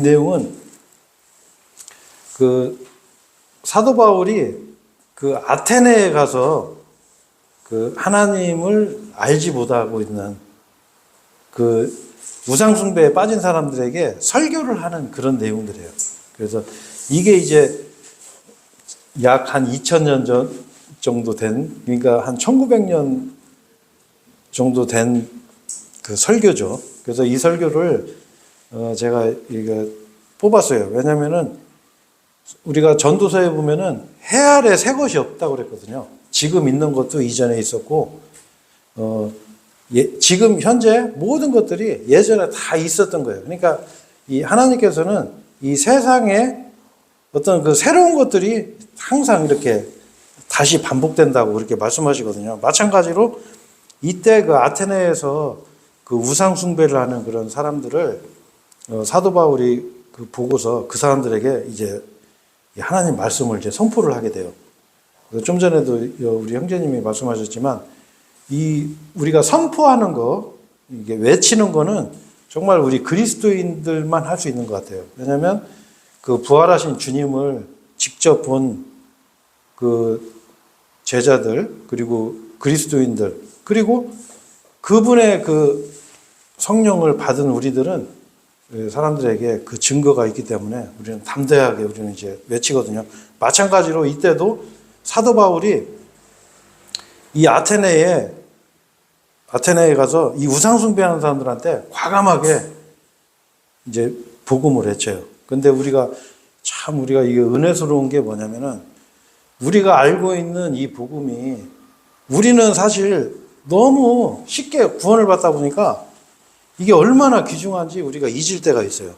내용은 그 사도 바울이 그 아테네에 가서 그 하나님을 알지 못하고 있는 그 우상숭배에 빠진 사람들에게 설교를 하는 그런 내용들이에요. 그래서 이게 이제 약 한 2000년 전 정도 된, 그러니까 한 1900년 정도 된 그 설교죠. 그래서 이 설교를 제가 이거 뽑았어요. 왜냐면은 우리가 전도서에 보면은 해 아래 새 것이 없다고 그랬거든요. 지금 있는 것도 이전에 있었고, 지금 현재 모든 것들이 예전에 다 있었던 거예요. 그러니까 이 하나님께서는 이 세상에 어떤 그 새로운 것들이 항상 이렇게 다시 반복된다고 그렇게 말씀하시거든요. 마찬가지로 이때 그 아테네에서 그 우상숭배를 하는 그런 사람들을 사도 바울이 그 보고서 그 사람들에게 이제 하나님 말씀을 이제 선포를 하게 돼요. 좀 전에도 우리 형제님이 말씀하셨지만 우리가 선포하는 거, 이게 외치는 거는 정말 우리 그리스도인들만 할 수 있는 것 같아요. 왜냐하면 그 부활하신 주님을 직접 본 그 제자들, 그리고 그리스도인들, 그리고 그분의 그 성령을 받은 우리들은 사람들에게 그 증거가 있기 때문에 우리는 담대하게 우리는 이제 외치거든요. 마찬가지로 이때도 사도 바울이 이 아테네에 가서 이 우상숭배하는 사람들한테 과감하게 이제 복음을 외쳐요. 근데 우리가 이게 은혜스러운 게 뭐냐면은 우리가 알고 있는 이 복음이 우리는 사실 너무 쉽게 구원을 받다 보니까 이게 얼마나 귀중한지 우리가 잊을 때가 있어요.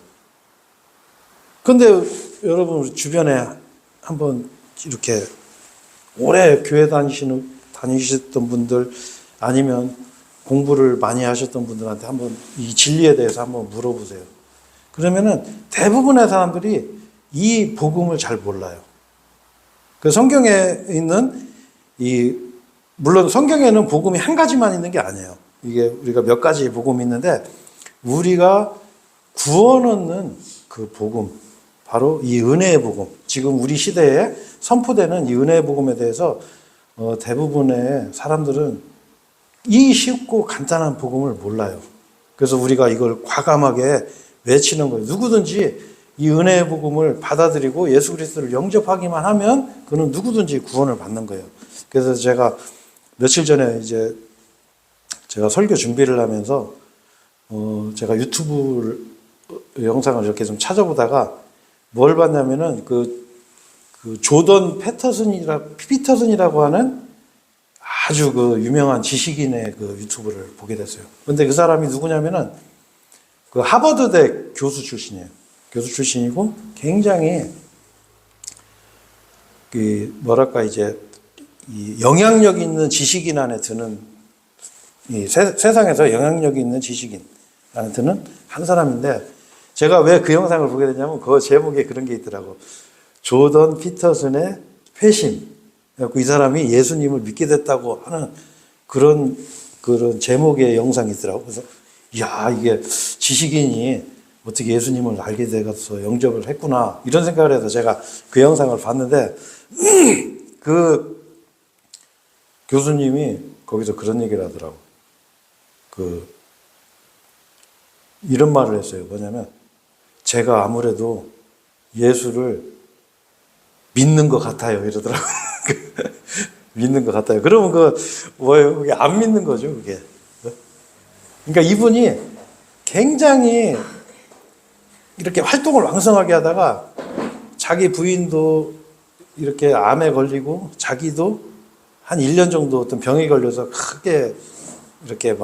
근데 여러분 우리 주변에 한번 이렇게 오래 교회 다니셨던 분들 아니면 공부를 많이 하셨던 분들한테 한번 이 진리에 대해서 한번 물어보세요. 그러면은 대부분의 사람들이 이 복음을 잘 몰라요. 그 성경에 있는 물론 성경에는 복음이 한 가지만 있는 게 아니에요. 이게 우리가 몇 가지 복음이 있는데 우리가 구원 얻는 그 복음, 바로 이 은혜의 복음, 지금 우리 시대에 선포되는 이 은혜의 복음에 대해서 대부분의 사람들은 이 쉽고 간단한 복음을 몰라요. 그래서 우리가 이걸 과감하게 외치는 거예요. 누구든지 이 은혜의 복음을 받아들이고 예수 그리스도를 영접하기만 하면 그는 누구든지 구원을 받는 거예요. 그래서 제가 며칠 전에 이제 제가 설교 준비를 하면서 제가 유튜브 영상을 이렇게 좀 찾아보다가 뭘 봤냐면은 그 조던 피터슨이라고 하는 아주 그 유명한 지식인의 그 유튜브를 보게 됐어요. 근데 그 사람이 누구냐면은 그 하버드대 교수 출신이에요. 교수 출신이고 굉장히 이제 이 영향력 있는 지식인 안에 드는 세상에서 영향력 있는 지식인 안에 드는 한 사람인데 제가 왜 그 영상을 보게 됐냐면 그 제목에 그런 게 있더라고. 조던 피터슨의 회심. 이 사람이 예수님을 믿게 됐다고 하는 그런 제목의 영상이 있더라고. 그래서 이게 지식인이 어떻게 예수님을 알게 돼서 영접을 했구나 이런 생각을 해서 제가 그 영상을 봤는데 그 교수님이 거기서 그런 얘기를 하더라고. 이런 말을 했어요. 뭐냐면 제가 아무래도 예수를 믿는 것 같아요 이러더라고. 믿는 것 같아요. 그러면 그게 안 믿는 거죠, 그게. 그러니까 이분이 굉장히 이렇게 활동을 왕성하게 하다가 자기 부인도 이렇게 암에 걸리고 자기도 한 1년 정도 어떤 병에 걸려서 크게 이렇게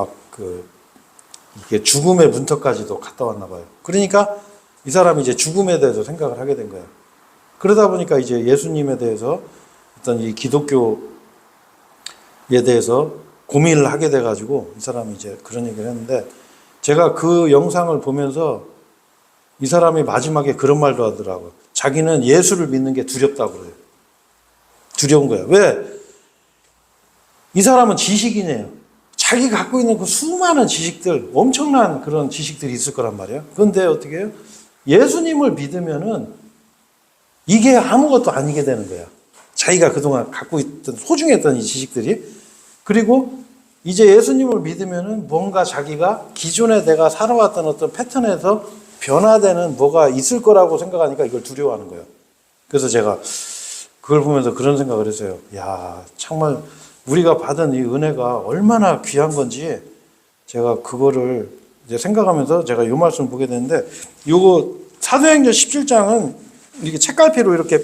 이게 죽음의 문턱까지도 갔다 왔나 봐요. 그러니까 이 사람이 이제 죽음에 대해서 생각을 하게 된 거예요. 그러다 보니까 이제 예수님에 대해서 어떤 이 기독교에 대해서 고민을 하게 돼가지고 이 사람이 이제 그런 얘기를 했는데 제가 그 영상을 보면서 이 사람이 마지막에 그런 말도 하더라고요. 자기는 예수를 믿는 게 두렵다고 그래요. 두려운 거예요. 왜? 이 사람은 지식인이에요. 자기가 갖고 있는 그 수많은 지식들, 엄청난 그런 지식들이 있을 거란 말이에요. 그런데 어떻게 해요? 예수님을 믿으면은 이게 아무것도 아니게 되는 거야. 자기가 그동안 갖고 있던 소중했던 이 지식들이. 그리고 이제 예수님을 믿으면은 뭔가 자기가 기존에 내가 살아왔던 어떤 패턴에서 변화되는 뭐가 있을 거라고 생각하니까 이걸 두려워하는 거예요. 그래서 제가 그걸 보면서 그런 생각을 했어요. 야, 정말 우리가 받은 이 은혜가 얼마나 귀한 건지 제가 그거를 이제 생각하면서 제가 이 말씀을 보게 되는데, 요거 사도행전 17장은 이렇게 책갈피로 이렇게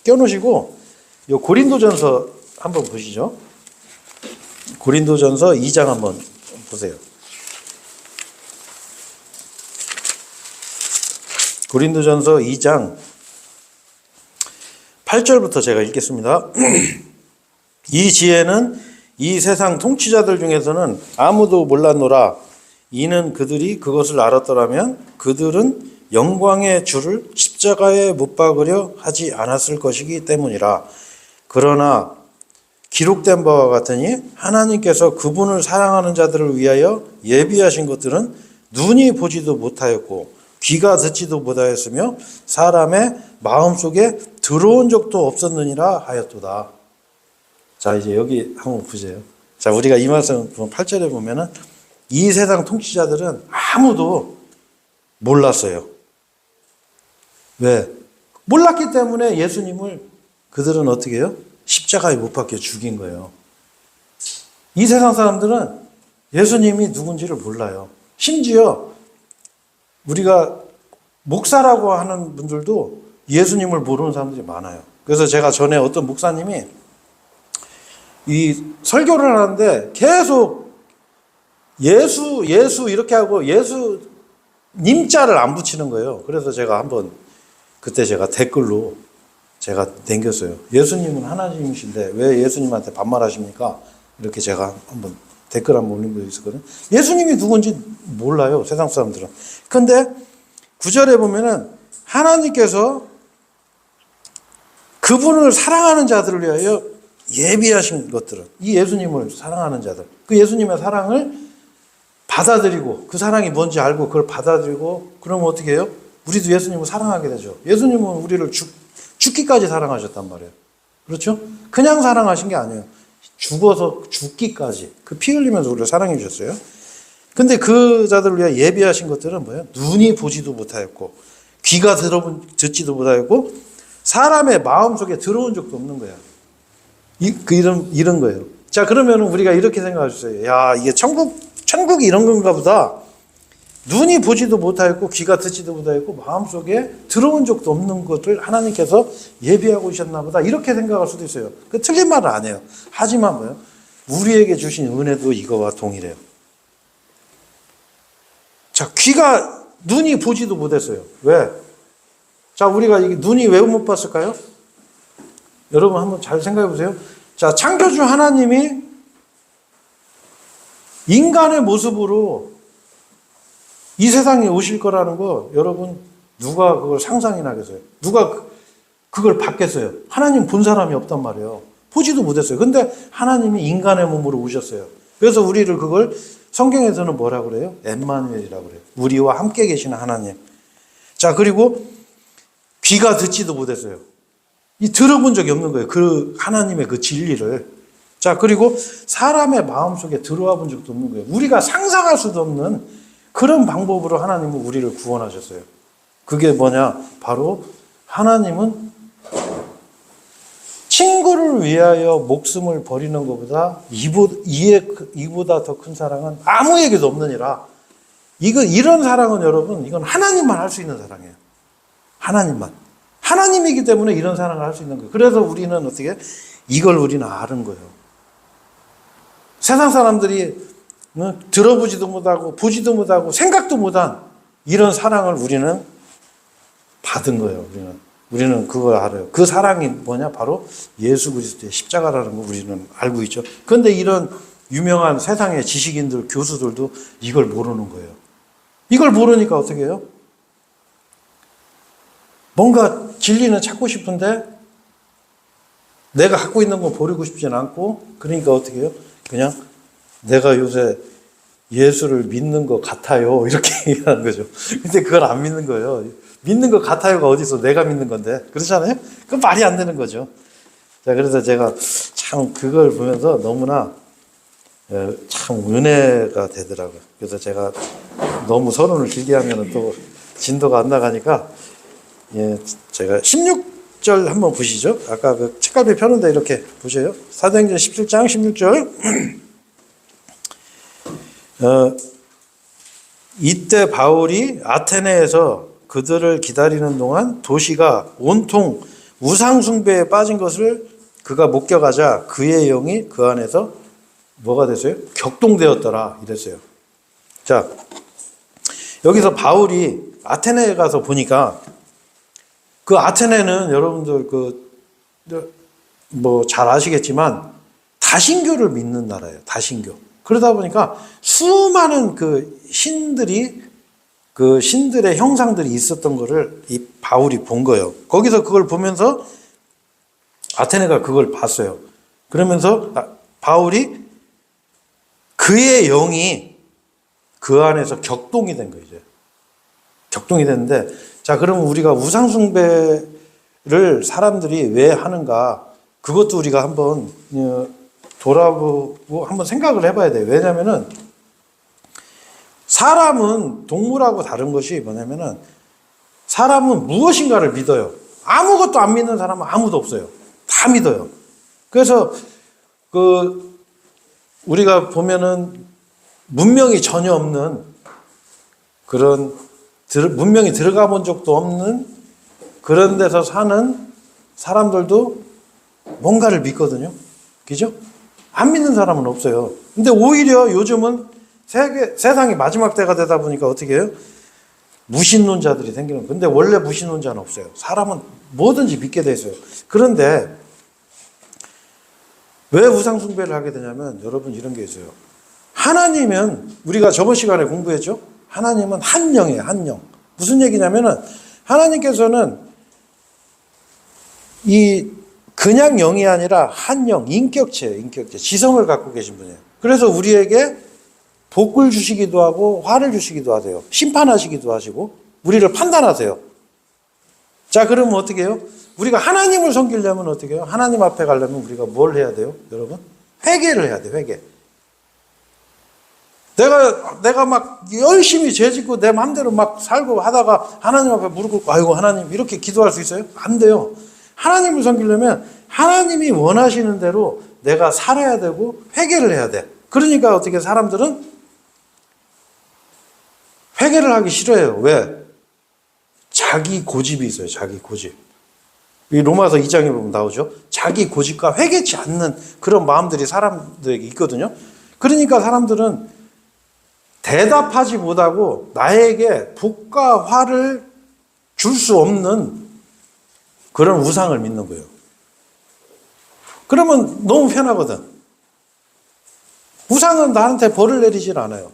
껴놓으시고, 요 고린도전서 한번 보시죠. 고린도전서 2장 한번 보세요. 고린도전서 2장 8절부터 제가 읽겠습니다. 이 지혜는 이 세상 통치자들 중에서는 아무도 몰랐노라. 이는 그들이 그것을 알았더라면 그들은 영광의 주를 십자가에 못 박으려 하지 않았을 것이기 때문이라. 그러나 기록된 바와 같으니 하나님께서 그분을 사랑하는 자들을 위하여 예비하신 것들은 눈이 보지도 못하였고 귀가 듣지도 못하였으며 사람의 마음속에 들어온 적도 없었느니라 하였도다. 자, 이제 여기 한번 보세요. 자, 우리가 이 말씀 8절에 보면은 이 세상 통치자들은 아무도 몰랐어요. 왜? 몰랐기 때문에 예수님을 그들은 어떻게 해요? 십자가에 못 박혀 죽인 거예요. 이 세상 사람들은 예수님이 누군지를 몰라요. 심지어 우리가 목사라고 하는 분들도 예수님을 모르는 사람들이 많아요. 그래서 제가 전에 어떤 목사님이 이 설교를 하는데 계속 예수 이렇게 하고 예수님자를 안 붙이는 거예요. 그래서 제가 한번 그때 제가 댓글로 제가 남겼어요. 예수님은 하나님이신데 왜 예수님한테 반말하십니까? 이렇게 제가 한번 댓글 한번 올린 거 있었거든요. 예수님이 누군지 몰라요, 세상 사람들은. 근데 9절에 보면은 하나님께서 그분을 사랑하는 자들을 위하여 예비하신 것들은, 이 예수님을 사랑하는 자들, 그 예수님의 사랑을 받아들이고 그 사랑이 뭔지 알고 그걸 받아들이고 그러면 어떻게 해요? 우리도 예수님을 사랑하게 되죠. 예수님은 우리를 죽기까지 사랑하셨단 말이에요. 그렇죠? 그냥 사랑하신 게 아니에요. 죽어서 죽기까지 그 피 흘리면서 우리를 사랑해 주셨어요. 근데 그 자들을 위해 예비하신 것들은 뭐예요? 눈이 보지도 못하였고 귀가 듣지도 못하였고 사람의 마음속에 들어온 적도 없는 거야. 이런 거예요. 자, 그러면 우리가 이렇게 생각할 수 있어요. 야, 이게 천국이 이런 건가 보다. 눈이 보지도 못하였고 귀가 듣지도 못하였고 마음속에 들어온 적도 없는 것을 하나님께서 예비하고 계셨나 보다. 이렇게 생각할 수도 있어요. 그 틀린 말은 안 해요. 하지만 뭐예요? 우리에게 주신 은혜도 이거와 동일해요. 자, 눈이 보지도 못했어요. 왜? 자, 우리가 눈이 왜 못 봤을까요? 여러분 한번 잘 생각해 보세요. 자, 창조주 하나님이 인간의 모습으로 이 세상에 오실 거라는 거 여러분 누가 그걸 상상이나 하겠어요? 누가 그걸 받겠어요? 하나님 본 사람이 없단 말이에요. 보지도 못했어요. 근데 하나님이 인간의 몸으로 오셨어요. 그래서 우리를 그걸 성경에서는 뭐라고 그래요? 엠마누엘이라고 그래요. 우리와 함께 계시는 하나님. 자, 그리고 귀가 듣지도 못했어요. 들어본 적이 없는 거예요. 그 하나님의 그 진리를. 자, 그리고 사람의 마음속에 들어와 본 적도 없는 거예요. 우리가 상상할 수도 없는 그런 방법으로 하나님은 우리를 구원하셨어요. 그게 뭐냐? 바로 하나님은 친구를 위하여 목숨을 버리는 것보다 이보다 더 큰 사랑은 아무에게도 없느니라. 이런 사랑은 여러분, 이건 하나님만 할 수 있는 사랑이에요. 하나님만. 하나님이기 때문에 이런 사랑을 할 수 있는 거예요. 그래서 우리는 어떻게? 이걸 우리는 아는 거예요. 세상 사람들이 들어보지도 못하고 보지도 못하고 생각도 못한 이런 사랑을 우리는 받은 거예요. 우리는 그걸 알아요. 그 사랑이 뭐냐? 바로 예수 그리스도의 십자가라는 거 우리는 알고 있죠. 그런데 이런 유명한 세상의 지식인들, 교수들도 이걸 모르는 거예요. 이걸 모르니까 어떻게 해요? 뭔가 진리는 찾고 싶은데 내가 갖고 있는 거 버리고 싶진 않고, 그러니까 어떻게 해요? 그냥 내가 요새 예수를 믿는 것 같아요. 이렇게 얘기하는 거죠. 근데 그걸 안 믿는 거예요. 믿는 것 같아요가 어디서 내가 믿는 건데. 그렇잖아요? 그건 말이 안 되는 거죠. 자, 그래서 제가 참 그걸 보면서 너무나 참 은혜가 되더라고요. 그래서 제가 너무 서론을 길게 하면 또 진도가 안 나가니까 제가 16절 한번 보시죠. 아까 그 책갈피 펴는데 이렇게 보세요. 사도행전 17장 16절. 이때 바울이 아테네에서 그들을 기다리는 동안 도시가 온통 우상숭배에 빠진 것을 그가 목격하자 그의 영이 그 안에서 뭐가 됐어요? 격동되었더라 이랬어요. 자, 여기서 바울이 아테네에 가서 보니까 그 아테네는 여러분들 뭐 잘 아시겠지만 다신교를 믿는 나라예요. 다신교. 그러다 보니까 수많은 그 신들의 형상들이 있었던 거를 이 바울이 본 거예요. 거기서 그걸 보면서 아테네가 그걸 봤어요. 그러면서 바울이 그의 영이 그 안에서 격동이 된 거예요. 이제. 격동이 됐는데, 자, 그러면 우리가 우상숭배를 사람들이 왜 하는가? 그것도 우리가 한번 돌아보고 한번 생각을 해봐야 돼요. 왜냐면은 사람은 동물하고 다른 것이 뭐냐면은 사람은 무엇인가를 믿어요. 아무것도 안 믿는 사람은 아무도 없어요. 다 믿어요. 그래서 우리가 보면은 문명이 전혀 없는 그런 문명이 들어가 본 적도 없는 그런 데서 사는 사람들도 뭔가를 믿거든요. 그죠? 안 믿는 사람은 없어요. 근데 오히려 요즘은 세상이 마지막 때가 되다 보니까 어떻게 해요? 무신론자들이 생기는 거예요. 근데 원래 무신론자는 없어요. 사람은 뭐든지 믿게 돼 있어요. 그런데 왜 우상숭배를 하게 되냐면 여러분 이런 게 있어요. 하나님은 우리가 저번 시간에 공부했죠? 하나님은 한 영이에요. 한 영. 무슨 얘기냐면은 하나님께서는 그냥 영이 아니라 한 영, 인격체예요. 인격체. 지성을 갖고 계신 분이에요. 그래서 우리에게 복을 주시기도 하고 화를 주시기도 하세요. 심판하시기도 하시고 우리를 판단하세요. 자, 그러면 어떻게 해요? 우리가 하나님을 섬기려면 어떻게 해요? 하나님 앞에 가려면 우리가 뭘 해야 돼요? 여러분? 회개를 해야 돼요. 회개. 내가 막 열심히 죄짓고 내 마음대로 막 살고 하다가 하나님 앞에 무릎 꿇고 아이고 하나님 이렇게 기도할 수 있어요? 안 돼요. 하나님을 섬기려면 하나님이 원하시는 대로 내가 살아야 되고 회개를 해야 돼. 그러니까 어떻게 사람들은 회개를 하기 싫어해요. 왜? 자기 고집이 있어요. 자기 고집. 이 로마서 2장에 보면 나오죠. 자기 고집과 회개치 않는 그런 마음들이 사람들에게 있거든요. 그러니까 사람들은 대답하지 못하고 나에게 복과 화를 줄 수 없는 그런 우상을 믿는 거예요. 그러면 너무 편하거든. 우상은 나한테 벌을 내리질 않아요.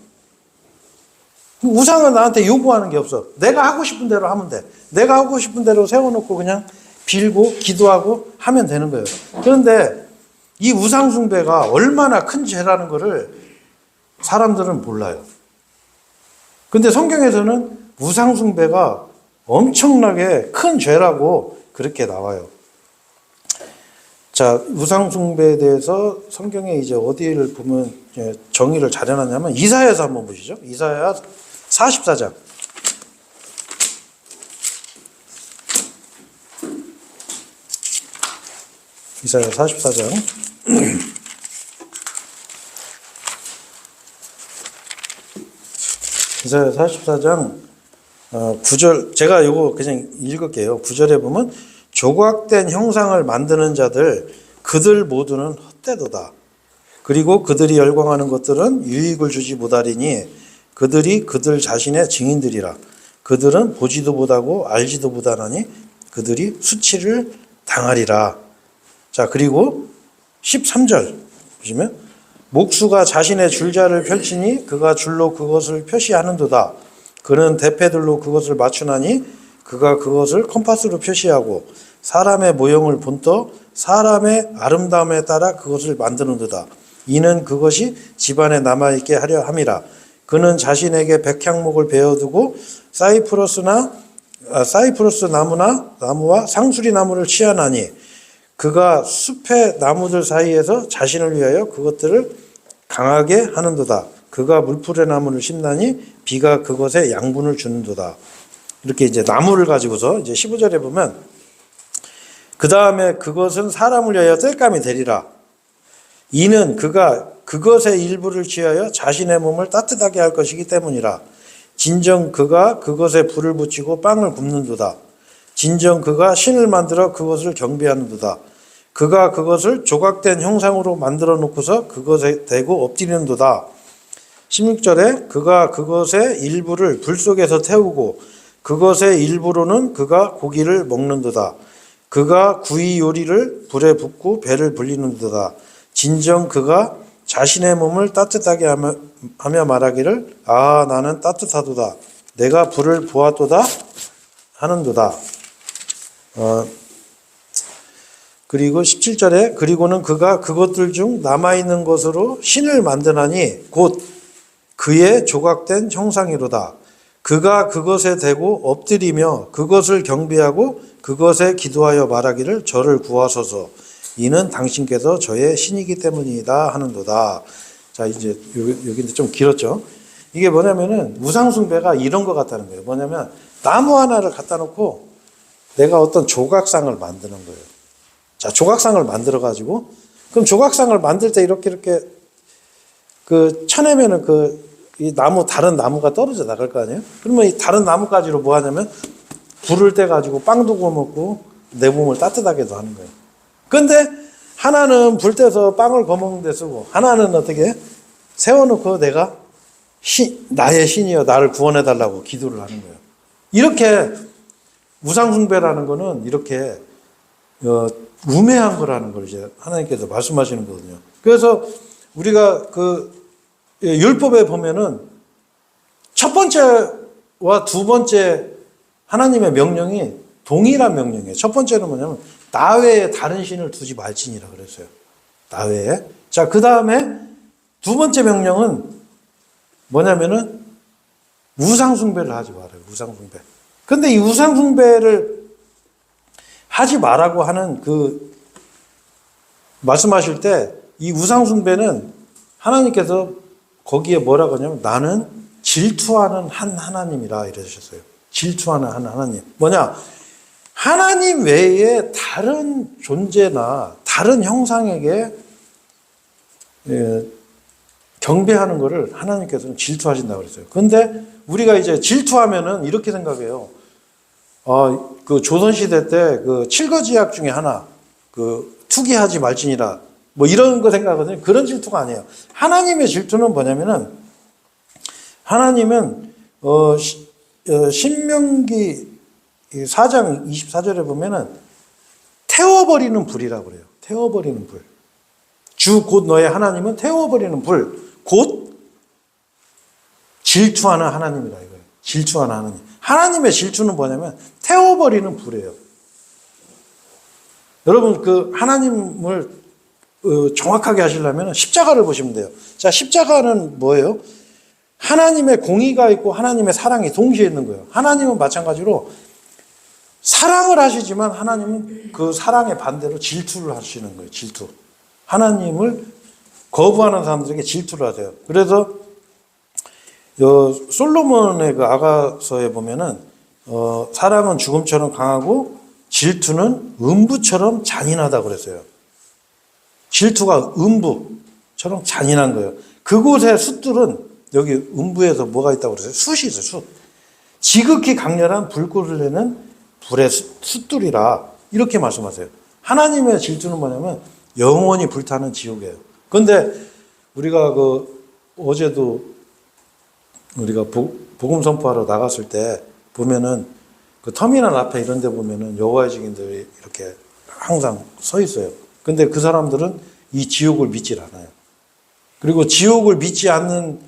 우상은 나한테 요구하는 게 없어. 내가 하고 싶은 대로 하면 돼. 내가 하고 싶은 대로 세워놓고 그냥 빌고 기도하고 하면 되는 거예요. 그런데 이 우상숭배가 얼마나 큰 죄라는 것을 사람들은 몰라요. 근데 성경에서는 우상숭배가 엄청나게 큰 죄라고 그렇게 나와요. 자, 우상숭배에 대해서 성경에 이제 어디를 보면 정의를 잘 해놨냐면 이사야서 한번 보시죠. 이사야 44장. 이사야 44장. 이사야 44장 9절, 제가 이거 그냥 읽을게요. 9절에 보면 조각된 형상을 만드는 자들 그들 모두는 헛되도다. 그리고 그들이 열광하는 것들은 유익을 주지 못하리니 그들이 그들 자신의 증인들이라. 그들은 보지도 못하고 알지도 못하나니 그들이 수치를 당하리라. 자, 그리고 13절 보시면 목수가 자신의 줄자를 펼치니 그가 줄로 그것을 표시하는도다. 그는 대패들로 그것을 맞추나니 그가 그것을 컴파스로 표시하고 사람의 모형을 본떠 사람의 아름다움에 따라 그것을 만드는도다. 이는 그것이 집안에 남아있게 하려 함이라. 그는 자신에게 백향목을 베어두고 사이프러스 나무와 상수리 나무를 취하나니 그가 숲의 나무들 사이에서 자신을 위하여 그것들을 강하게 하는도다. 그가 물풀의 나무를 심나니 비가 그것에 양분을 주는도다. 이렇게 이제 나무를 가지고서 이제 15절에 보면 그 다음에 그것은 사람을 위하여 땔감이 되리라. 이는 그가 그것의 일부를 취하여 자신의 몸을 따뜻하게 할 것이기 때문이라. 진정 그가 그것에 불을 붙이고 빵을 굽는도다. 진정 그가 신을 만들어 그것을 경배하는도다. 그가 그것을 조각된 형상으로 만들어 놓고서 그것에 대고 엎드리는도다. 16절에 그가 그것의 일부를 불 속에서 태우고 그것의 일부로는 그가 고기를 먹는도다. 그가 구이 요리를 불에 붓고 배를 불리는도다. 진정 그가 자신의 몸을 따뜻하게 하며 말하기를 아 나는 따뜻하도다. 내가 불을 보았도다 하는도다. 그리고 17절에 그리고는 그가 그것들 중 남아있는 것으로 신을 만드나니 곧 그의 조각된 형상이로다. 그가 그것에 대고 엎드리며 그것을 경배하고 그것에 기도하여 말하기를 저를 구하소서. 이는 당신께서 저의 신이기 때문이다 하는도다. 자, 이제 여기인데 좀 길었죠. 이게 뭐냐면은 우상숭배가 이런 것 같다는 거예요. 뭐냐면 나무 하나를 갖다 놓고 내가 어떤 조각상을 만드는 거예요. 자, 조각상을 만들어 가지고 그럼 조각상을 만들 때 이렇게 쳐내면은 이 나무 다른 나무가 떨어져 나갈 거 아니에요? 그러면 이 다른 나무가지로 뭐 하냐면 불을 떼 가지고 빵도 구워 먹고 내 몸을 따뜻하게도 하는 거예요. 근데 하나는 불 떼서 빵을 구워 먹는 데 쓰고 하나는 어떻게 세워놓고 내가 나의 신이여 나를 구원해 달라고 기도를 하는 거예요. 이렇게 우상숭배라는 거는 이렇게 우매한 거라는 걸 이제 하나님께서 말씀하시는 거거든요. 그래서 우리가 율법에 보면은 첫 번째와 두 번째 하나님의 명령이 동일한 명령이에요. 첫 번째는 뭐냐면 나 외에 다른 신을 두지 말지니라 그랬어요. 나 외에. 자, 그 다음에 두 번째 명령은 뭐냐면은 우상숭배를 하지 말아요. 우상숭배. 근데 이 우상숭배를 하지 말라고 하는 말씀하실 때 이 우상숭배는 하나님께서 거기에 뭐라고 하냐면 나는 질투하는 한 하나님이라 이러셨어요. 질투하는 한 하나님. 뭐냐? 하나님 외에 다른 존재나 다른 형상에게 경배하는 것을 하나님께서는 질투하신다고 그랬어요. 근데 우리가 이제 질투하면은 이렇게 생각해요. 조선시대 때 칠거지약 중에 하나, 투기하지 말지니라. 뭐 이런 거 생각하거든요. 그런 질투가 아니에요. 하나님의 질투는 뭐냐면은, 하나님은, 신명기 4장 24절에 보면은, 태워버리는 불이라고 그래요. 태워버리는 불. 주 곧 너의 하나님은 태워버리는 불. 곧 질투하는 하나님이라 이거예요. 질투하는 하나님. 하나님의 질투는 뭐냐면, 태워버리는 불이에요. 여러분, 하나님을 정확하게 하시려면 십자가를 보시면 돼요. 자, 십자가는 뭐예요? 하나님의 공의가 있고 하나님의 사랑이 동시에 있는 거예요. 하나님은 마찬가지로 사랑을 하시지만 하나님은 그 사랑의 반대로 질투를 하시는 거예요. 질투. 하나님을 거부하는 사람들에게 질투를 하세요. 그래서 솔로몬의 아가서에 보면은 사랑은 죽음처럼 강하고 질투는 음부처럼 잔인하다고 그랬어요. 질투가 음부처럼 잔인한 거예요. 그곳의 숫들은 여기 음부에서 뭐가 있다고 그랬어요? 숫이 있어요. 숫. 지극히 강렬한 불꽃을 내는 불의 숫들이라 이렇게 말씀하세요. 하나님의 질투는 뭐냐면 영원히 불타는 지옥이에요. 그런데 우리가 어제도 우리가 복음 선포하러 나갔을 때 보면은 터미널 앞에 이런 데 보면은 여호와의 증인들이 이렇게 항상 서 있어요. 근데 그 사람들은 이 지옥을 믿질 않아요. 그리고 지옥을 믿지 않는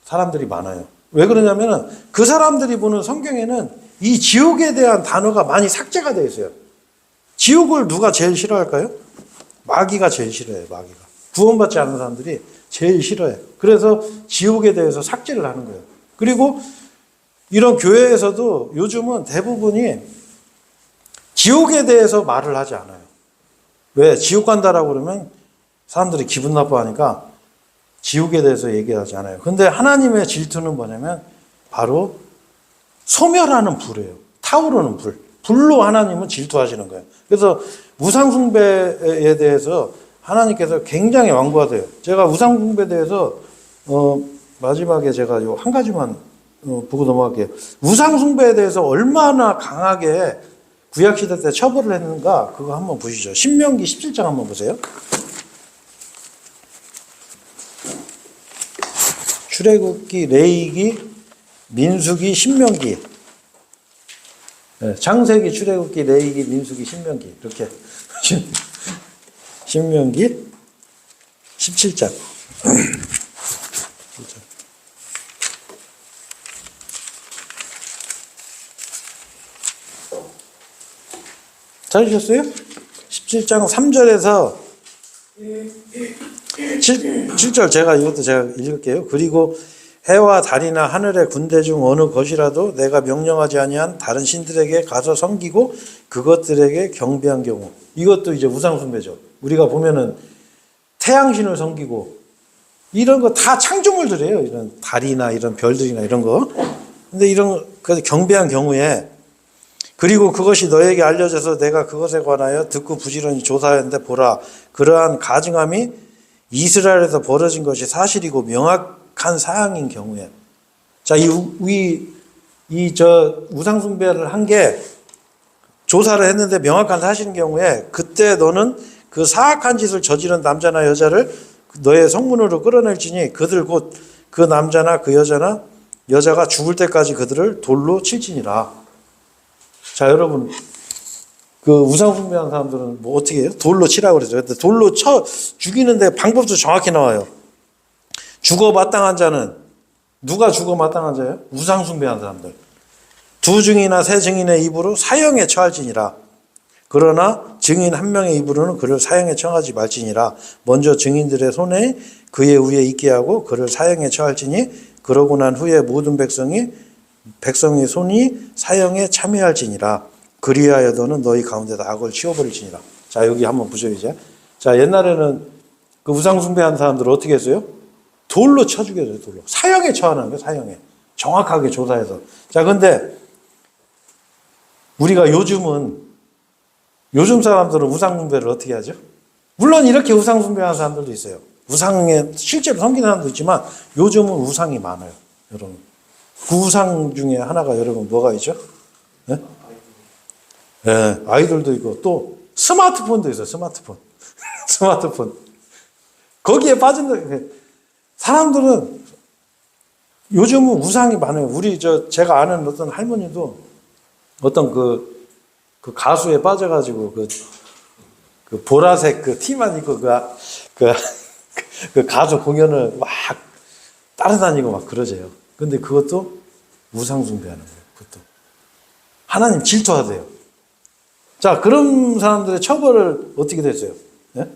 사람들이 많아요. 왜 그러냐면은 그 사람들이 보는 성경에는 이 지옥에 대한 단어가 많이 삭제가 되어 있어요. 지옥을 누가 제일 싫어할까요? 마귀가 제일 싫어해요, 마귀가. 구원받지 않은 사람들이 제일 싫어해. 그래서 지옥에 대해서 삭제를 하는 거예요. 그리고 이런 교회에서도 요즘은 대부분이 지옥에 대해서 말을 하지 않아요. 왜? 지옥 간다라고 그러면 사람들이 기분 나빠하니까 지옥에 대해서 얘기하지 않아요. 근데 하나님의 질투는 뭐냐면 바로 소멸하는 불이에요. 타오르는 불. 불로 하나님은 질투하시는 거예요. 그래서 우상숭배에 대해서 하나님께서 굉장히 완고하세요. 제가 우상숭배에 대해서 마지막에 제가 요 한 가지만 보고 넘어갈게요. 우상숭배에 대해서 얼마나 강하게 구약시대 때 처벌을 했는가 그거 한번 보시죠. 신명기 17장 한번 보세요. 출애굽기, 레위기, 민수기, 신명기. 네, 창세기, 출애굽기, 레위기, 민수기, 신명기 이렇게 신명기 17장. 찾으셨어요? 17장 3절에서 7절 이것도 제가 읽을게요. 그리고 해와 달이나 하늘의 군대 중 어느 것이라도 내가 명령하지 아니한 다른 신들에게 가서 섬기고 그것들에게 경배한 경우, 이것도 이제 우상숭배죠. 우리가 보면은 태양신을 섬기고 이런 거 다 창조물들이에요. 이런 달이나 이런 별들이나 이런 거. 근데 이런 거 경배한 경우에, 그리고 그것이 너에게 알려져서 내가 그것에 관하여 듣고 부지런히 조사하였는데 보라, 그러한 가증함이 이스라엘에서 벌어진 것이 사실이고 명확한 사항인 경우에, 자, 우상숭배를 한 게 조사를 했는데 명확한 사실인 경우에, 그때 너는 그 사악한 짓을 저지른 남자나 여자를 너의 성문으로 끌어낼지니 그들 곧 그 남자나 그 여자가 죽을 때까지 그들을 돌로 칠지니라. 자, 여러분, 그 우상숭배하는 사람들은 뭐 어떻게 해요? 돌로 치라고 그러죠. 근데 돌로 쳐 죽이는데 방법도 정확히 나와요. 죽어 마땅한 자는, 누가 죽어 마땅한 자예요? 우상숭배하는 사람들. 두 증인이나 세 증인의 입으로 사형에 처할지니라. 그러나 증인 한 명의 입으로는 그를 사형에 처하지 말지니라. 먼저 증인들의 손에 그의 위에 있게 하고 그를 사형에 처할지니 그러고 난 후에 모든 백성의 손이 사형에 참여할지니라. 그리하여 너는 너희 가운데다 악을 치워버릴지니라. 자, 여기 한번 보세요, 이제. 자, 옛날에는 그 우상숭배한 사람들을 어떻게 했어요? 돌로 쳐 죽여줘요, 돌로. 사형에 처하는 거예요, 사형에. 정확하게 조사해서. 자, 근데 우리가 요즘 사람들은 우상숭배를 어떻게 하죠? 물론 이렇게 우상숭배하는 사람들도 있어요. 우상에 실제로 섬기는 사람도 있지만 요즘은 우상이 많아요, 여러분. 그 우상 중에 하나가 여러분 뭐가 있죠? 네? 네, 아이돌도 있고 또 스마트폰도 있어요. 스마트폰. 스마트폰. 거기에 빠진 사람들은 요즘은 우상이 많아요. 제가 아는 어떤 할머니도 어떤 그 가수에 빠져가지고 그 보라색 그 티만 입고 그 가수 공연을 막 따라다니고 막 그러세요. 근데 그것도 우상숭배하는 거예요. 그것도 하나님 질투하세요. 자, 그런 사람들의 처벌을 어떻게 됐어요? 네?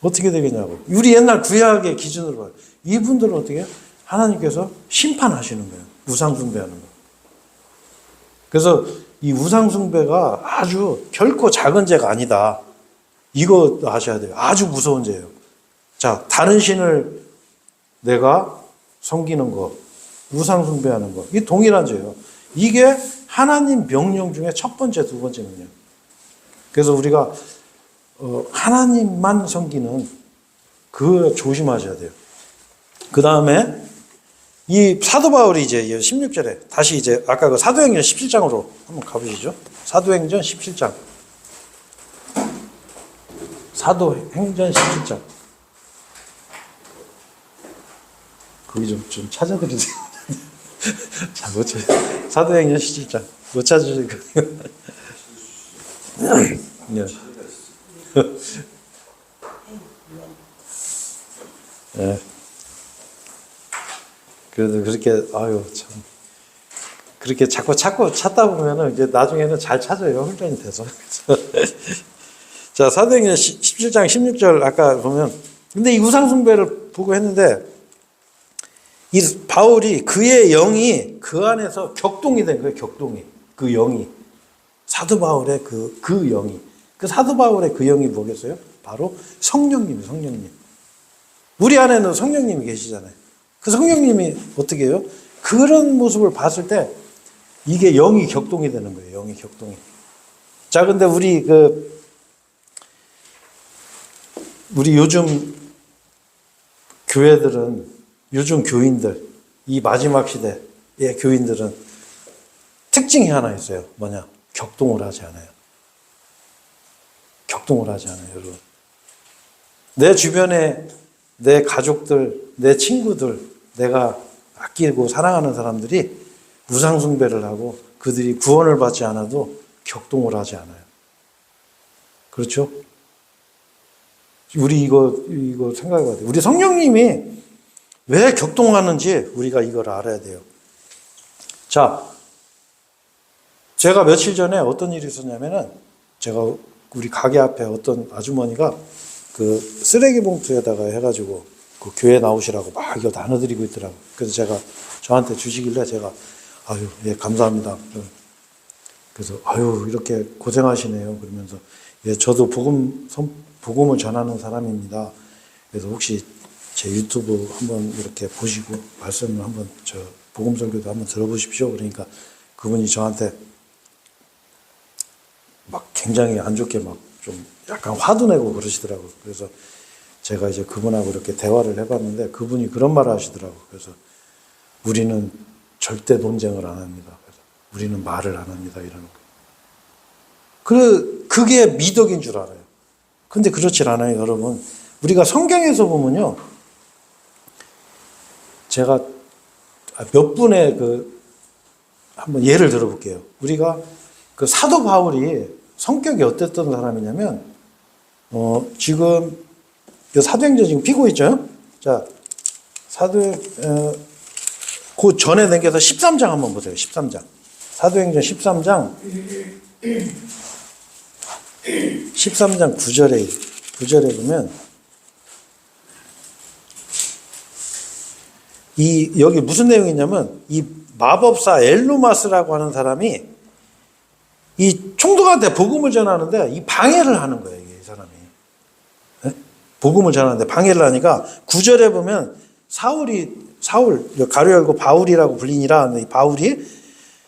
어떻게 되겠냐고. 우리 옛날 구약의 기준으로 봐요. 이분들은 어떻게 해요? 하나님께서 심판하시는 거예요. 우상숭배하는 거. 그래서 이 우상숭배가 아주 결코 작은 죄가 아니다. 이거 아셔야 돼요. 아주 무서운 죄예요. 자, 다른 신을 내가 섬기는 거, 우상숭배하는 거, 이게 동일한 죄예요. 이게 하나님 명령 중에 첫 번째, 두 번째 명령. 그래서 우리가 하나님만 섬기는 그 조심하셔야 돼요. 그 다음에 이 사도 바울이 이제 16절에 다시 이제 아까 그 사도행전 17장으로 한번 가보시죠. 사도행전 17장. 사도행전 17장. 거기 좀 찾아드리세요. 자, 못 찾. 사도행전 17장. 못 찾으실 거예요. 네. 네. 그래도 그렇게, 참. 그렇게 자꾸 찾다 보면은 이제 나중에는 잘 찾아요. 훈련이 돼서. 자, 사도행전 17장 16절 아까 보면 근데 이 우상숭배를 보고 했는데 이 바울이 그의 영이 그 안에서 격동이 된 거예요. 격동이. 그 영이. 사도 바울의 그 영이. 그 사도 바울의 그 영이 뭐겠어요? 바로 성령님, 성령님. 우리 안에는 성령님이 계시잖아요. 그 성령님이 어떻게 해요? 그런 모습을 봤을 때 이게 영이 격동이 되는 거예요. 영이 격동이. 자, 근데 우리 요즘 교회들은, 요즘 교인들, 이 마지막 시대의 교인들은 특징이 하나 있어요. 뭐냐? 격동을 하지 않아요. 격동을 하지 않아요, 여러분. 내 주변에 내 가족들, 내 친구들, 내가 아끼고 사랑하는 사람들이 우상숭배를 하고 그들이 구원을 받지 않아도 격동을 하지 않아요. 그렇죠? 우리 이거 생각해 봐야 돼요. 우리 성령님이 왜 격동하는지 우리가 이걸 알아야 돼요. 자, 제가 며칠 전에 어떤 일이 있었냐면은 제가 우리 가게 앞에 어떤 아주머니가 그 쓰레기 봉투에다가 해가지고 그 교회 나오시라고 막 이거 나눠드리고 있더라고요. 그래서 제가 저한테 주시길래 제가 아유, 예, 감사합니다. 그래서 아유, 이렇게 고생하시네요. 그러면서 예, 저도 복음을 전하는 사람입니다. 그래서 혹시 제 유튜브 한번 이렇게 보시고 말씀을 한번 복음 설교도 한번 들어보십시오. 그러니까 그분이 저한테 막 굉장히 안 좋게 막 좀 약간 화도 내고 그러시더라고요. 그래서 제가 이제 그분하고 이렇게 대화를 해봤는데 그분이 그런 말을 하시더라고요. 그래서 우리는 절대 논쟁을 안 합니다. 그래서 우리는 말을 안 합니다. 이러는 거예요. 그게 미덕인 줄 알아요. 근데 그렇질 않아요, 여러분. 우리가 성경에서 보면요. 제가 몇 분의 한번 예를 들어볼게요. 우리가 그 사도 바울이 성격이 어땠던 사람이냐면, 지금, 사도행전 지금 피고 있죠? 자, 그 전에 당겨서 13장 한번 보세요. 13장. 사도행전 13장 9절에 보면 여기 무슨 내용이 있냐면 이 마법사 엘루마스라고 하는 사람이 이 총독한테 복음을 전하는데 이 방해를 하는 거예요. 이 사람이. 네? 복음을 전하는데 방해를 하니까 9절에 보면 사울, 가로 열고 바울이라고 불리니라 이 바울이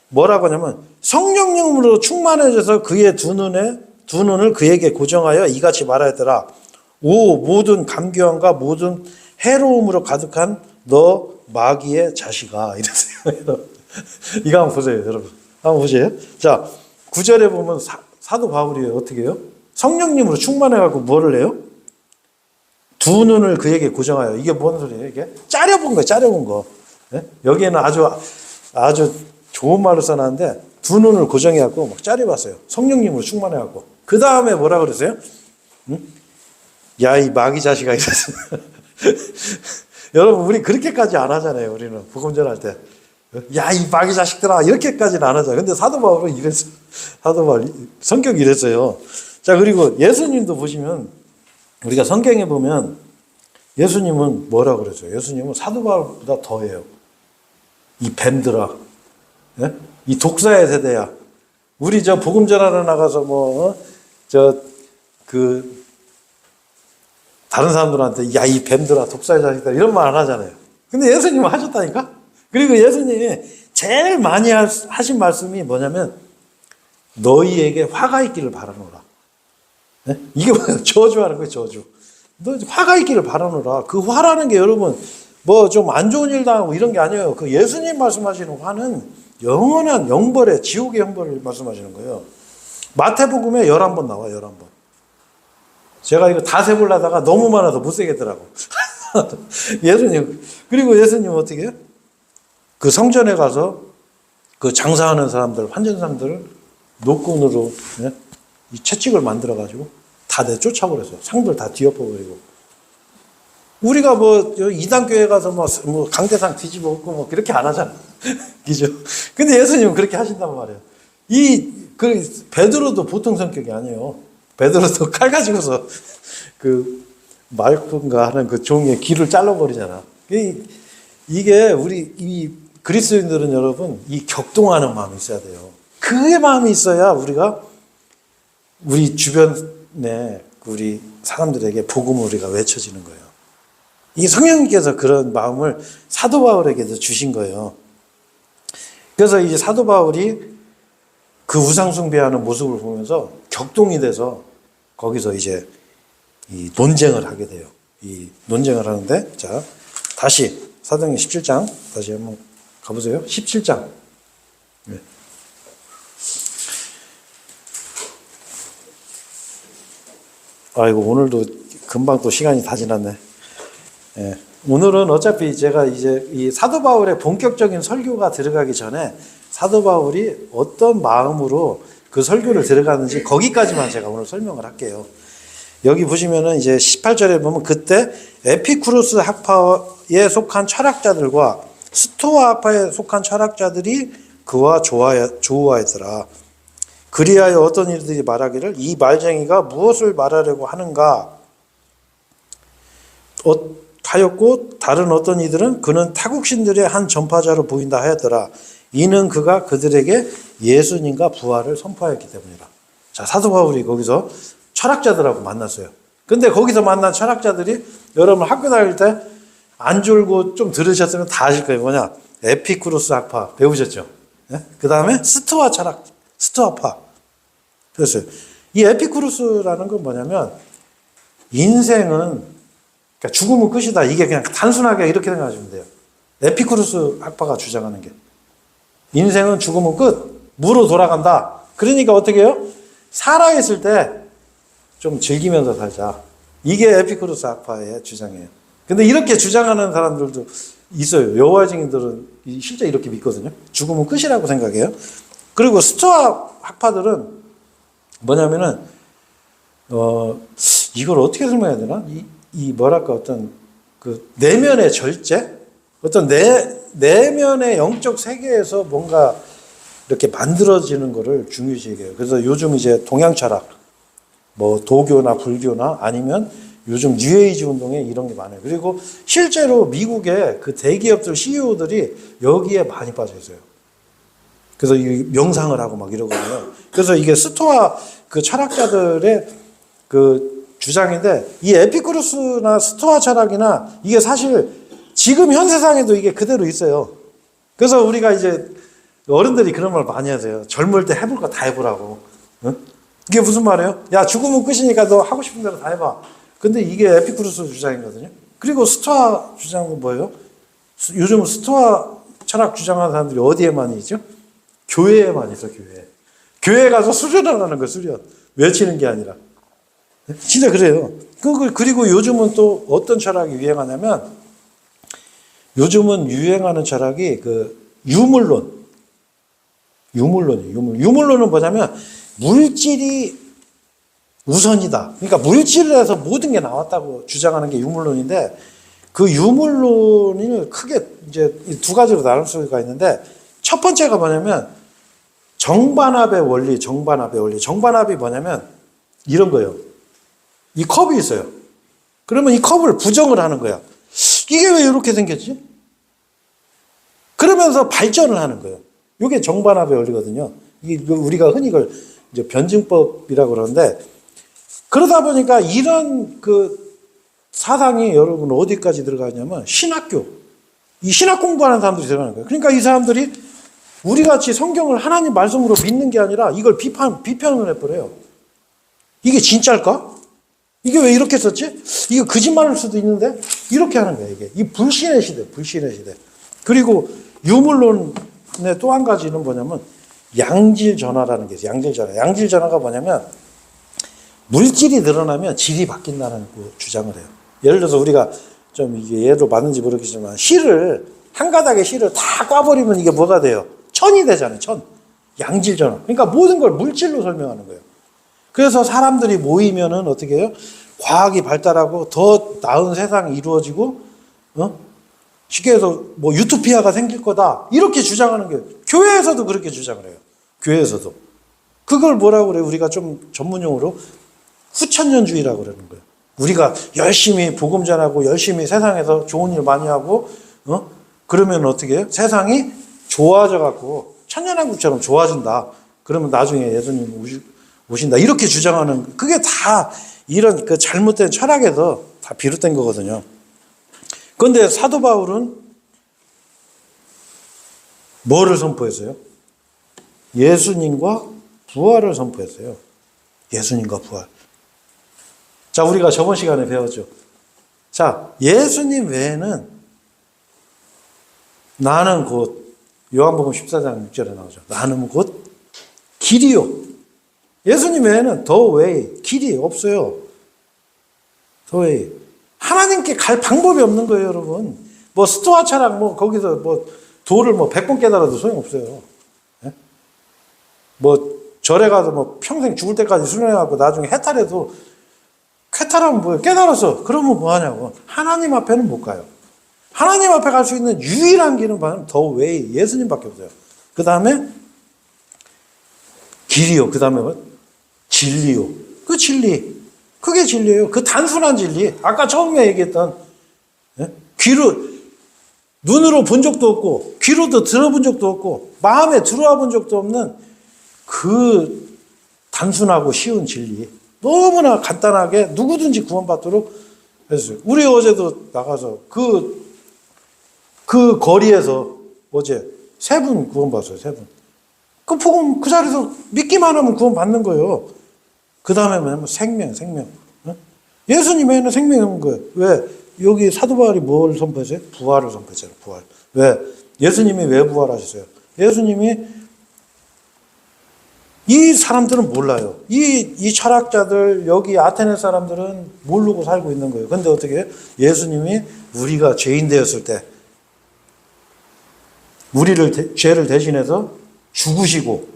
뭐라고 하냐면 성령님으로 충만해져서 그의 두 눈을 그에게 고정하여 이같이 말하였더라. 오 모든 감교함과 모든 해로움으로 가득한 너 마귀의 자식아 이랬어요. 이거 한번 보세요, 여러분. 한번 보세요. 자, 9절에 보면 사도 바울이 어떻게 해요? 성령님으로 충만해갖고 뭐를 해요? 두 눈을 그에게 고정하여. 이게 뭔 소리예요, 이게? 짜려본 거예요, 짜려본 거. 네? 여기에는 아주 좋은 말로 써놨는데 두 눈을 고정해갖고 막 짜려봤어요. 성령님으로 충만해갖고. 그 다음에 뭐라 그랬어요? 응? 야, 이 마귀 자식아 이랬어요. 여러분, 우리 그렇게까지 안 하잖아요, 우리는. 복음 전할 때. 야, 이 마귀 자식들아, 이렇게까지는 안 하잖아요. 근데 사도 바울은 이랬어요. 사도 바울, 성격이 이랬어요. 자, 그리고 예수님도 보시면, 우리가 성경에 보면, 예수님은 뭐라 그랬어요? 예수님은 사도 바울보다 더해요. 이 뱀들아. 네? 이 독사의 세대야. 우리 복음 전하러 나가서 다른 사람들한테, 야, 이 뱀들아, 독사의 자식들아, 이런 말 안 하잖아요. 근데 예수님은 하셨다니까? 그리고 예수님이 제일 많이 하신 말씀이 뭐냐면 너희에게 화가 있기를 바라노라. 네? 이게 뭐야? 저주하는 거예요, 저주. 너 화가 있기를 바라노라. 그 화라는 게 여러분 좀 안 좋은 일 당하고 이런 게 아니에요. 그 예수님 말씀하시는 화는 영원한 영벌의 지옥의 형벌을 말씀하시는 거예요. 마태복음에 11번 나와요, 11번. 제가 이거 다 세보려다가 너무 많아서 못 세겠더라고. 그리고 예수님 어떻게 해요? 그 성전에 가서 그 장사하는 사람들, 환전상들을 노끈으로 이 채찍을 만들어가지고 다 내쫓아버렸어요. 상들 다 뒤엎어버리고. 우리가 이단교회 가서 강대상 뒤집어 엎고 그렇게 안 하잖아. 그죠? 근데 예수님은 그렇게 하신단 말이에요. 베드로도 보통 성격이 아니에요. 베드로도 칼 가지고서 말콘가 하는 그 종의 귀를 잘라버리잖아. 이게 우리 이 그리스도인들은 여러분 이 격동하는 마음이 있어야 돼요. 그의 마음이 있어야 우리가 우리 주변에 우리 사람들에게 복음을 우리가 외쳐지는 거예요. 이 성령님께서 그런 마음을 사도 바울에게도 주신 거예요. 그래서 이제 사도 바울이 그 우상 숭배하는 모습을 보면서 격동이 돼서 거기서 이제 이 논쟁을 하게 돼요. 이 논쟁을 하는데, 자, 다시 사도행전 17장 다시 한번 가보세요. 17장. 네. 아이고, 오늘도 금방 또 시간이 다 지났네. 예. 오늘은 어차피 제가 이제 이 사도 바울의 본격적인 설교가 들어가기 전에 사도 바울이 어떤 마음으로 그 설교를 들어가는지 거기까지만 제가 오늘 설명을 할게요. 여기 보시면은 이제 18절에 보면 그때 에피쿠로스 학파에 속한 철학자들과 스토아 학파에 속한 철학자들이 그와 조우하였더라. 그리하여 어떤 이들이 말하기를 이 말쟁이가 무엇을 말하려고 하는가 하였고 다른 어떤 이들은 그는 타국신들의 한 전파자로 보인다 하였더라. 이는 그가 그들에게 예수님과 부활을 선포하였기 때문이라. 자, 사도 바울이 거기서 철학자들하고 만났어요. 근데 거기서 만난 철학자들이 여러분 학교 다닐 때 안 졸고 좀 들으셨으면 다 아실 거예요. 뭐냐? 에피쿠로스 학파 배우셨죠? 네? 그 다음에 스토아파. 그랬어요. 이 에피쿠로스라는 건 뭐냐면 인생은 그러니까 죽으면 끝이다. 이게 그냥 단순하게 이렇게 생각하시면 돼요. 에피쿠로스 학파가 주장하는 게 인생은 죽으면 끝. 무로 돌아간다. 그러니까 어떻게 해요? 살아있을 때 좀 즐기면서 살자. 이게 에피쿠로스 학파의 주장이에요. 근데 이렇게 주장하는 사람들도 있어요. 여호와 증인들은 실제 이렇게 믿거든요. 죽으면 끝이라고 생각해요. 그리고 스토아 학파들은 뭐냐면은 이걸 어떻게 설명해야 되나? 이 뭐랄까 어떤 그 내면의 절제, 어떤 내면의 영적 세계에서 뭔가 이렇게 만들어지는 거를 중요시 여겨요. 그래서 요즘 이제 동양 철학, 뭐 도교나 불교나 아니면 요즘 뉴에이지 운동에 이런 게 많아요. 그리고 실제로 미국의 그 대기업들 CEO들이 여기에 많이 빠져 있어요. 그래서 이 명상을 하고 막 이러거든요. 그래서 이게 스토아 그 철학자들의 그 주장인데 이 에피쿠로스나 스토아 철학이나 이게 사실 지금 현 세상에도 이게 그대로 있어요. 그래서 우리가 이제 어른들이 그런 말 많이 하세요. 젊을 때 해볼 거 다 해보라고. 응? 이게 무슨 말이에요? 야, 죽으면 끝이니까 너 하고 싶은 대로 다 해봐. 근데 이게 에피쿠로스 주장이거든요. 그리고 스토아 주장은 뭐예요? 요즘 스토아 철학 주장하는 사람들이 어디에 많이 있죠? 교회에 많이 있어, 교회에. 교회에 가서 수련을 하는 거예요, 수련. 외치는 게 아니라. 진짜 그래요. 그리고 요즘은 또 어떤 철학이 유행하냐면 요즘은 유행하는 철학이 그 유물론이에요. 유물론은 뭐냐면 물질이 우선이다. 그러니까 물질에서 모든 게 나왔다고 주장하는 게 유물론인데 그 유물론을 크게 이제 두 가지로 나눌 수가 있는데 첫 번째가 뭐냐면 정반합의 원리. 정반합이 뭐냐면 이런 거예요. 이 컵이 있어요. 그러면 이 컵을 부정을 하는 거야. 이게 왜 이렇게 생겼지? 그러면서 발전을 하는 거예요. 이게 정반합의 원리거든요. 이게 우리가 흔히 이걸 이제 변증법이라고 그러는데 그러다 보니까 이런 그 사상이 여러분 어디까지 들어가냐면 신학교. 이 신학 공부하는 사람들이 들어가는 거예요. 그러니까 이 사람들이 우리 같이 성경을 하나님 말씀으로 믿는 게 아니라 이걸 비판을 해버려요. 이게 진짜일까? 이게 왜 이렇게 썼지? 이거 거짓말일 수도 있는데? 이렇게 하는 거예요, 이게. 이 불신의 시대. 그리고 유물론의 또 한 가지는 뭐냐면 양질전화라는 게 있어요. 양질전화가 뭐냐면 물질이 늘어나면 질이 바뀐다는 그 주장을 해요. 예를 들어서 우리가 좀 이게 예로 맞는지 모르겠지만 한 가닥의 실을 다 꽈버리면 이게 뭐가 돼요? 천이 되잖아요, 천. 양질전화. 그러니까 모든 걸 물질로 설명하는 거예요. 그래서 사람들이 모이면은 어떻게 해요? 과학이 발달하고 더 나은 세상이 이루어지고, 쉽게 해서 뭐 유토피아가 생길 거다. 이렇게 주장하는 게 교회에서도 그렇게 주장을 해요. 교회에서도. 그걸 뭐라고 그래요? 우리가 좀 전문용어로 후천년주의라고 그러는 거예요. 우리가 열심히 복음 전하고 열심히 세상에서 좋은 일 많이 하고 그러면 어떻게 해요? 세상이 좋아져 갖고 천년왕국처럼 좋아진다. 그러면 나중에 예수님 오신다. 이렇게 주장하는 그게 다 이런 그 잘못된 철학에서 다 비롯된 거거든요. 그런데 사도 바울은 뭐를 선포했어요? 예수님과 부활을 선포했어요. 예수님과 부활. 자, 우리가 저번 시간에 배웠죠. 자, 예수님 외에는 나는 곧 요한복음 14장 6절에 나오죠. 나는 곧 길이요. 예수님 외에는 더 웨이, 길이 없어요. 더 웨이. 하나님께 갈 방법이 없는 거예요, 여러분. 뭐 스토아 철학 뭐 거기서 뭐 도를 뭐 100번 깨달아도 소용없어요. 예? 뭐 절에 가서 뭐 평생 죽을 때까지 수련해갖고 나중에 해탈해도 해탈하면 뭐예요? 깨달아서 그러면 뭐 하냐고. 하나님 앞에는 못 가요. 하나님 앞에 갈 수 있는 유일한 길은 뭐냐면 더 웨이, 예수님밖에 없어요. 그 다음에 길이요. 그 다음에 뭐? 진리요. 그 진리. 그게 진리예요. 그 단순한 진리. 아까 처음에 얘기했던 눈으로 본 적도 없고 귀로도 들어본 적도 없고 마음에 들어와 본 적도 없는 그 단순하고 쉬운 진리. 너무나 간단하게 누구든지 구원받도록 했어요. 우리 어제도 나가서 그 거리에서 어제 3분 구원받았어요. 3분. 그 복음 그 자리에서 믿기만 하면 구원받는 거예요. 그 다음에 뭐냐면 생명. 예수님에는 생명이 없는 거예요. 왜? 여기 사도 바울이 뭘 선포했어요? 부활을 선포했어요. 부활. 왜? 예수님이 왜 부활하셨어요? 예수님이 이 사람들은 몰라요. 이 철학자들, 여기 아테네 사람들은 모르고 살고 있는 거예요. 근데 어떻게 해요? 예수님이 우리가 죄인 되었을 때 죄를 대신해서 죽으시고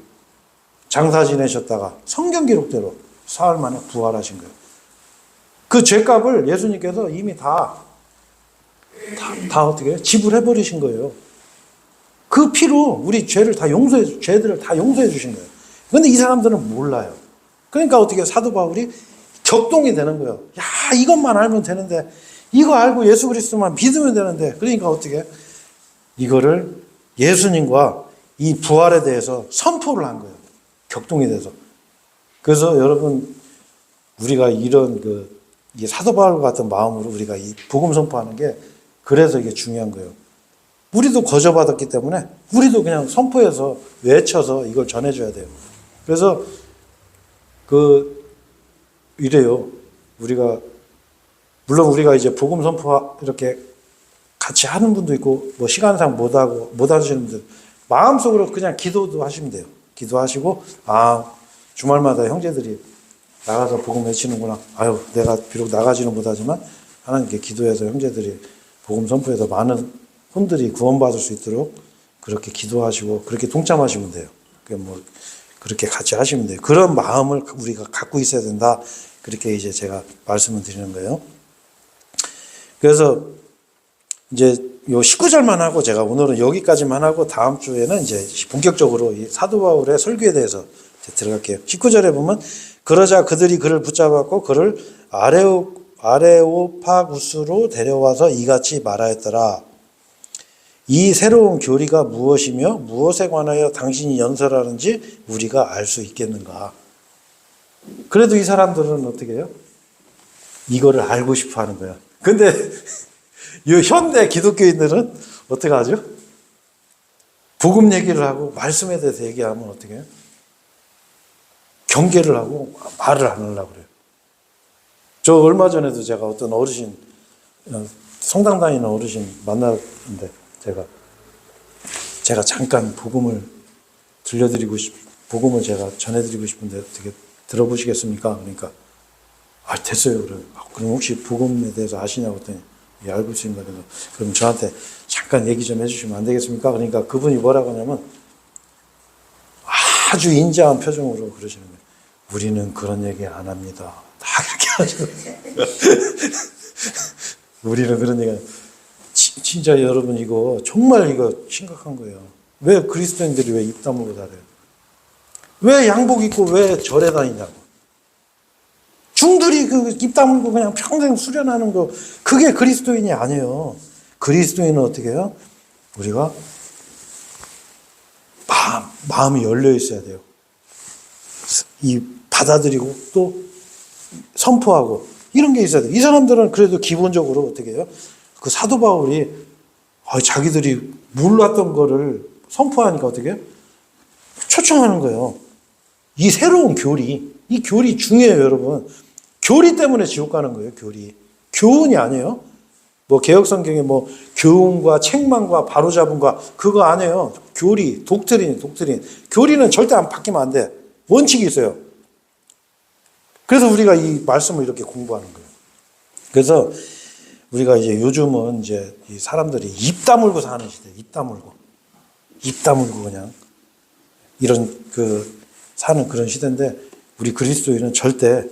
장사 지내셨다가 성경 기록대로 사흘 만에 부활하신 거예요. 그 죄값을 예수님께서 이미 다 어떻게 해요? 지불해버리신 거예요. 그 피로 우리 죄들을 다 용서해 주신 거예요. 그런데 이 사람들은 몰라요. 그러니까 어떻게 사도 바울이 격동이 되는 거예요. 야, 이것만 알면 되는데, 이거 알고 예수 그리스도만 믿으면 되는데, 그러니까 어떻게 이거를 예수님과 이 부활에 대해서 선포를 한 거예요. 격동이 돼서. 그래서 여러분, 우리가 이런 이 사도 바울 같은 마음으로 우리가 이 복음 선포하는 게 그래서 이게 중요한 거예요. 우리도 거저받았기 때문에 우리도 그냥 선포해서 외쳐서 이걸 전해줘야 돼요. 그래서 이래요. 물론 우리가 이제 복음 선포 이렇게 같이 하는 분도 있고, 뭐 시간상 못 하시는 분들, 마음속으로 그냥 기도도 하시면 돼요. 기도하시고, 주말마다 형제들이 나가서 복음 외치는구나. 내가 비록 나가지는 못하지만 하나님께 기도해서 형제들이 복음 선포해서 많은 혼들이 구원받을 수 있도록 그렇게 기도하시고 그렇게 동참하시면 돼요. 그렇게 같이 하시면 돼요. 그런 마음을 우리가 갖고 있어야 된다. 그렇게 이제 제가 말씀을 드리는 거예요. 그래서 이제 요 19절만 하고 제가 오늘은 여기까지만 하고 다음 주에는 이제 본격적으로 이 사도 바울의 설교에 대해서 들어갈게요. 19절에 보면 그러자 그들이 그를 붙잡았고 그를 아레오파구스로 데려와서 이같이 말하였더라. 이 새로운 교리가 무엇이며 무엇에 관하여 당신이 연설하는지 우리가 알 수 있겠는가. 그래도 이 사람들은 어떻게 해요? 이거를 알고 싶어 하는 거야. 근데 이 현대 기독교인들은 어떻게 하죠? 복음 얘기를 하고 말씀에 대해서 얘기하면 어떻게 해요? 경계를 하고 말을 안 하려고 그래요. 저 얼마 전에도 제가 어떤 어르신, 성당 다니는 어르신 만났는데 제가 잠깐 복음을 복음을 제가 전해드리고 싶은데 어떻게 들어보시겠습니까? 그러니까 됐어요. 그럼 혹시 복음에 대해서 아시냐고 했더니 알고 있습니다. 그래서 그럼 저한테 잠깐 얘기 좀 해주시면 안 되겠습니까? 그러니까 그분이 뭐라고 하냐면 아주 인자한 표정으로 그러시는 거예요. 우리는 그런 얘기 안 합니다. 다 그렇게 하시는 우리는 그런 얘기 진짜 여러분 정말 이거 심각한 거예요. 왜 그리스도인들이 왜 입 다물고 다녀요? 왜 양복 입고 왜 절에 다니냐고. 중들이 그 입 다물고 그냥 평생 수련하는 거, 그게 그리스도인이 아니에요. 그리스도인은 어떻게 해요? 우리가 마음이 열려 있어야 돼요. 이 받아들이고 또 선포하고 이런 게 있어야 돼요. 이 사람들은 그래도 기본적으로 어떻게 해요? 그 사도 바울이 자기들이 몰랐던 거를 선포하니까 어떻게 해요? 초청하는 거예요. 이 새로운 교리, 이 교리 중요해요, 여러분. 교리 때문에 지옥 가는 거예요, 교리. 교훈이 아니에요. 뭐 개혁성경에 뭐 교훈과 책망과 바로잡음과 그거 아니에요. 교리, 독트린. 교리는 절대 안 바뀌면 안 돼. 원칙이 있어요. 그래서 우리가 이 말씀을 이렇게 공부하는 거예요. 그래서 우리가 이제 요즘은 이제 이 사람들이 입 다물고 사는 시대, 입 다물고 그냥 이런 사는 그런 시대인데, 우리 그리스도인은 절대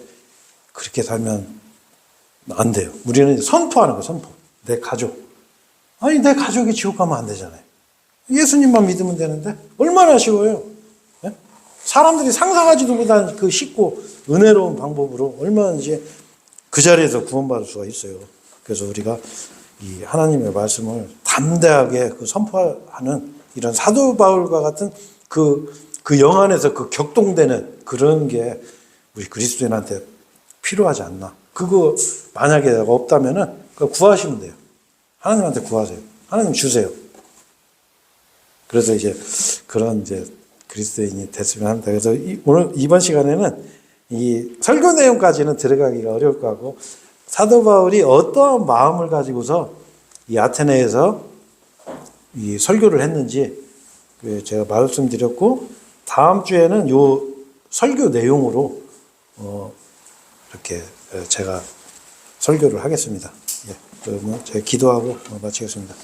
그렇게 살면 안 돼요. 우리는 선포하는 거예요, 선포. 내 가족. 아니, 내 가족이 지옥 가면 안 되잖아요. 예수님만 믿으면 되는데 얼마나 쉬워요. 네? 사람들이 상상하지도 못한 그 쉽고 은혜로운 방법으로 얼마나 이제 그 자리에서 구원받을 수가 있어요. 그래서 우리가 이 하나님의 말씀을 담대하게 선포하는 이런 사도 바울과 같은 그 영 안에서 격동되는 그런 게 우리 그리스도인한테 필요하지 않나. 그거 만약에 없다면은 그거 구하시면 돼요. 하나님한테 구하세요. 하나님 주세요. 그래서 이제 그런 이제 그리스도인이 됐으면 합니다. 그래서 오늘 이번 시간에는 이 설교 내용까지는 들어가기가 어려울 것 같고, 사도 바울이 어떠한 마음을 가지고서 이 아테네에서 이 설교를 했는지 제가 말씀드렸고, 다음 주에는 요 설교 내용으로 이렇게 제가 설교를 하겠습니다. 예, 그러면 제가 기도하고 마치겠습니다.